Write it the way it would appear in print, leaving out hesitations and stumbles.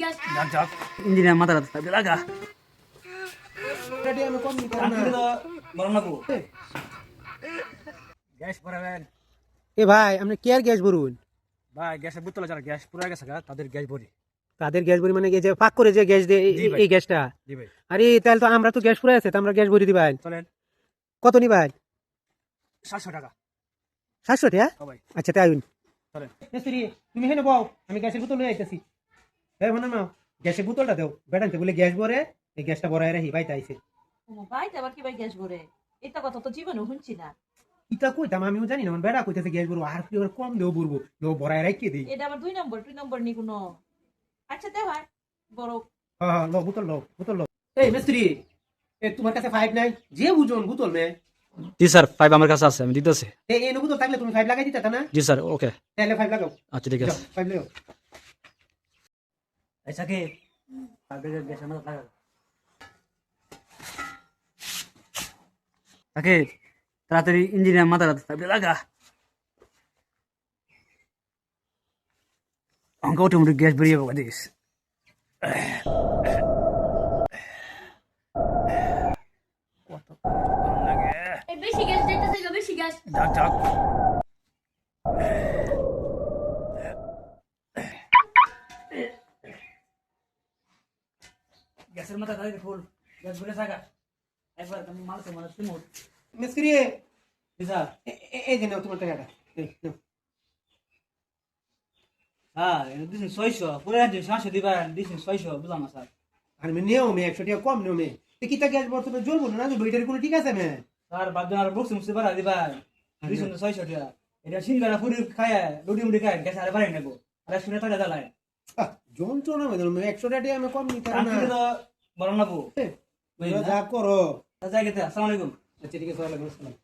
Gas যাক যাক engineer মাথা রাখতে হবে লাগা রেডি আমি কম নি করব না বড় না গো গ্যাস ভরাবেন এ ভাই আপনি কি আর গ্যাস ভরুন ভাই গ্যাসের বোতলে যারা গ্যাস পুরা গেছে গা তাদের গ্যাস ভরি তাদের গ্যাস ভরি মানে এই যে পাক করে যে গ্যাস দেয় জি ভাই। এই গ্যাসটা জি ভাই আরে তাহলে তো আমরা তো গ্যাস পুরা আছে তো আমরা গ্যাস ভরি দিবাই চলেন কত নিবাই 700 টাকা 700 টাকা ও ভাই আচ্ছা তাই আইন চলেন মিস্ত্রি তুমি হেনে বও আমি গ্যাসের বোতল লই আইতাছি এই মনে নাও গ্যাসের বোতলটা দাও বেটানতে বলে গ্যাস ভরে এই গ্যাসটা ভরায় রাখি বাইতে আইছে ভাই আবার কি ভাই গ্যাস ভরে এটা কথা তো জীবনে শুনছি না ইটা কইতাম আমিও জানি না আমার বেড়া কইতাছে গ্যাস ভরবো আর কি কম দেও ভরবো নো ভরায় রাখি দেই এটা আবার 2 নম্বর নি কোনো আচ্ছা দে ভাই বড় হ্যাঁ হ্যাঁ লো বোতল লো এই মিস্ত্রি এ তোমার কাছে 5 নাই যে বুঝুন বোতল মে জি স্যার 5 আমার কাছে আছে আমি দিতেছি এই বোতল থাকলে তুমি 5 লাগাই দিতা না জি স্যার ওকে তাহলে 5 লাগাও আচ্ছা ঠিক আছে 5 লাগাও আচ্ছা কি তাদের গ্যাসের মাথা লাগা তাকে তাড়াতাড়ি ইঞ্জিনিয়ার মাথা রাখতে হবে লাগা অঙ্ক অটোমেটিক গ্যাস বেরিয়ে যাবো দিস কত গরম লাগে এই বেশি গ্যাস দিতেছে গো বেশি গ্যাস যাক যাক গ্যাসের মাথা তাদের ফুল গ্যাস ভরে থাকা একবার মানুষ তুমি মিস্ত্রি জি স্যার এই যে নাও তোমার টাকাটা এই নাও হ্যাঁ দিছেন 600 পুরো আনছেন 700 দিবেন দিছেন 600 বুঝলাম না স্যার আর মে নেও মে 100 টাকা কম নেও মে তো কিটা গ্যাস বর্তমানে জ্বলবো না তো বইটার কোনো ঠিক আছে মে স্যার বাদজন আর বক্স মুসে বাড়া দিবেন দিছেন 600 টাকা এটা সিঙ্গারা পুরি খায় রুটি মুটি খায় গ্যাস আর বাড়াই নেবো আর শুনে তো জ্বালায় যন্ত্রণা মে 100 টাকা আমি কম নিতে আমি না তো বড় না বউ তোমরা যা করো যাই গেতে আসসালামু আলাইকুম আচ্ছা ঠিক আছে ওয়ালাইকুম আসসালাম